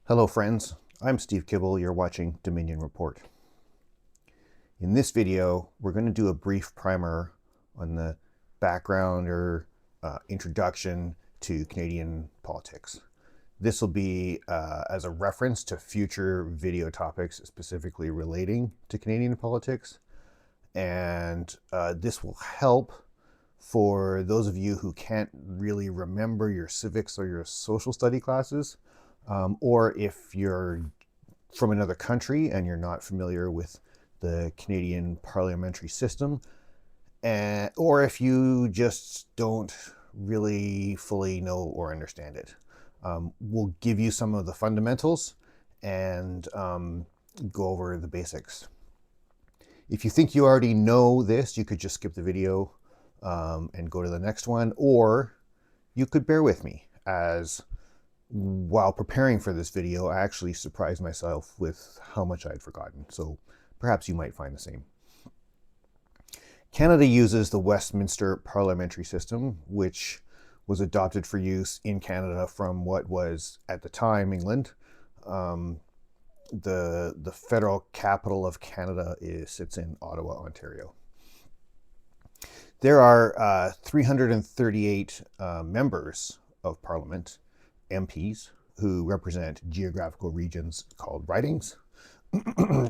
Hello friends, I'm Steve Kibble, you're watching Dominion Report. In this video, we're going to do a brief primer on the background or introduction to Canadian politics. This will be as a reference to future video topics specifically relating to Canadian politics. And this will help for those of you who can't really remember your civics or your social study classes, or if you're from another country and you're not familiar with the Canadian parliamentary system, or if you just don't really fully know or understand it. We'll give you some of the fundamentals and go over the basics. If you think you already know this, you could just skip the video and go to the next one, or you could bear with me as while preparing for this video, I actually surprised myself with how much I'd forgotten. So perhaps you might find the same. Canada uses the Westminster parliamentary system, which was adopted for use in Canada from what was at the time England. The federal capital of Canada sits in Ottawa, Ontario. There are 338 members of Parliament, MPs, who represent geographical regions called ridings.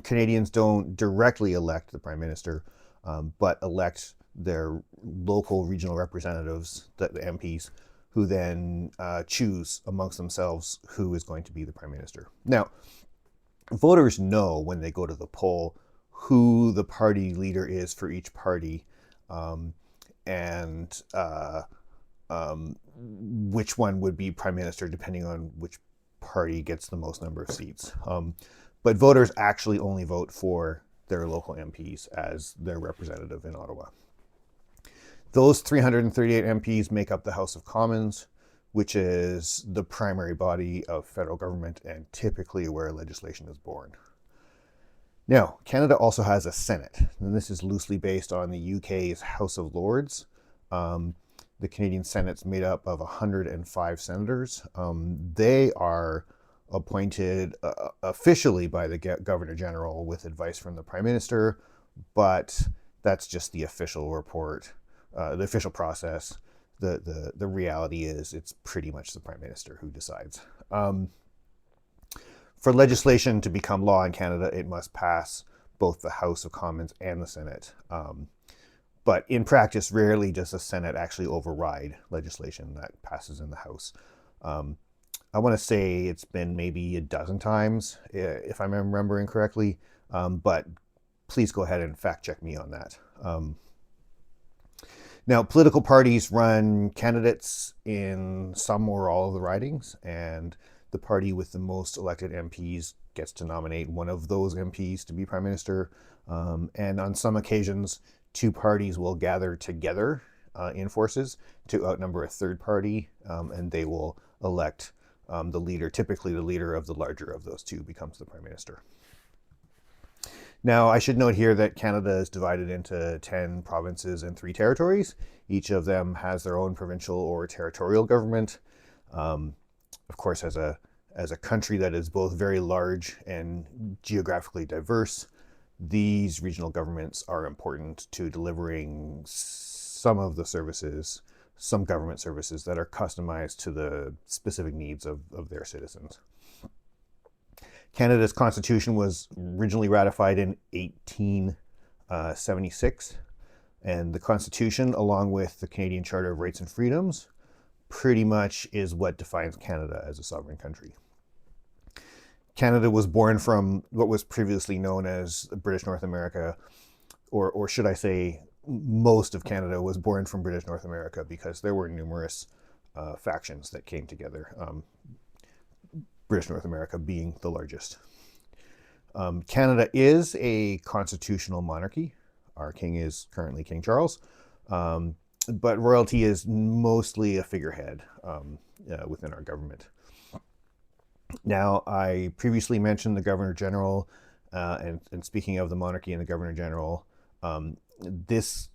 Canadians don't directly elect the Prime Minister, but elect their local regional representatives, the MPs, who then choose amongst themselves who is going to be the Prime Minister. Now, voters know when they go to the poll who the party leader is for each party, and which one would be Prime Minister depending on which party gets the most number of seats. But voters actually only vote for their local MPs as their representative in Ottawa. Those 338 MPs make up the House of Commons, which is the primary body of federal government and typically where legislation is born. Now, Canada also has a Senate, and this is loosely based on the UK's House of Lords. The Canadian Senate's made up of 105 senators. They are appointed officially by the Governor General with advice from the Prime Minister, but that's just the official report, the official process. The reality is it's pretty much the Prime Minister who decides. For legislation to become law in Canada, it must pass both the House of Commons and the Senate. But in practice, rarely does the Senate actually override legislation that passes in the House. I want to say it's been maybe a dozen times, if I'm remembering correctly, but please go ahead and fact check me on that. Now, political parties run candidates in some or all of the ridings, and the party with the most elected MPs gets to nominate one of those MPs to be Prime Minister. And on some occasions, two parties will gather together in forces to outnumber a third party, and they will elect the leader. Typically, the leader of the larger of those two becomes the Prime Minister. Now, I should note here that Canada is divided into 10 provinces and 3 territories. Each of them has their own provincial or territorial government. Of course, as a country that is both very large and geographically diverse, these regional governments are important to delivering some of the services, some government services that are customized to the specific needs of their citizens. Canada's constitution was originally ratified in 1876, and the constitution, along with the Canadian Charter of Rights and Freedoms, pretty much is what defines Canada as a sovereign country. Canada was born from what was previously known as British North America, or should I say most of Canada was born from British North America because there were numerous factions that came together, British North America being the largest. Canada is a constitutional monarchy. Our king is currently King Charles, but royalty is mostly a figurehead within our government. Now, I previously mentioned the Governor General, and speaking of the monarchy and the Governor General, this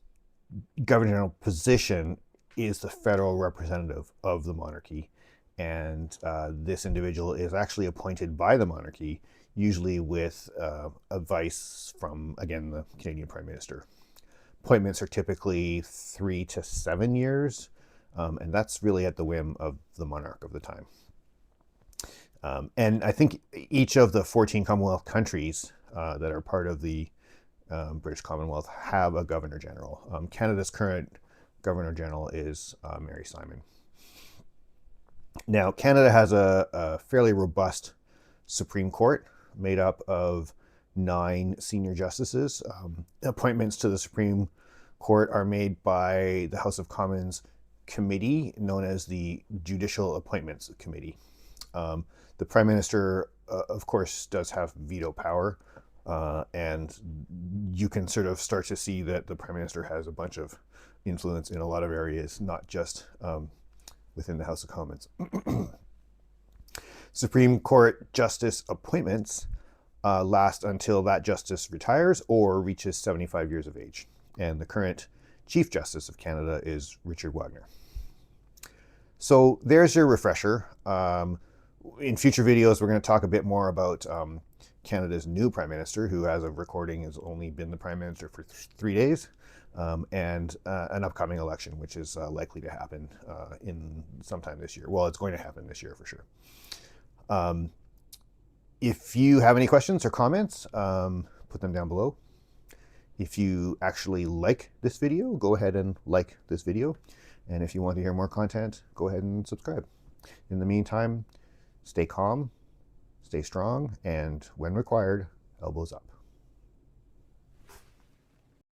Governor General position is the federal representative of the monarchy, and this individual is actually appointed by the monarchy, usually with advice from, again, the Canadian Prime Minister. Appointments are typically 3 to 7 years, and that's really at the whim of the monarch of the time. And I think each of the 14 Commonwealth countries that are part of the British Commonwealth have a Governor General. Canada's current Governor General is Mary Simon. Now, Canada has a fairly robust Supreme Court made up of 9 senior justices. Appointments to the Supreme Court are made by the House of Commons committee known as the Judicial Appointments Committee. The Prime Minister, of course, does have veto power, and you can sort of start to see that the Prime Minister has a bunch of influence in a lot of areas, not just within the House of Commons. Supreme Court justice appointments last until that justice retires or reaches 75 years of age. And the current Chief Justice of Canada is Richard Wagner. So there's your refresher. In future videos, we're going to talk a bit more about Canada's new Prime Minister, who as of recording has only been the Prime Minister for 3 days, and an upcoming election, which is likely to happen in sometime this year. Well, it's going to happen this year for sure. If you have any questions or comments, put them down below. If you actually like this video, go ahead and like this video. And if you want to hear more content, go ahead and subscribe. In the meantime, stay calm, stay strong, and when required, elbows up.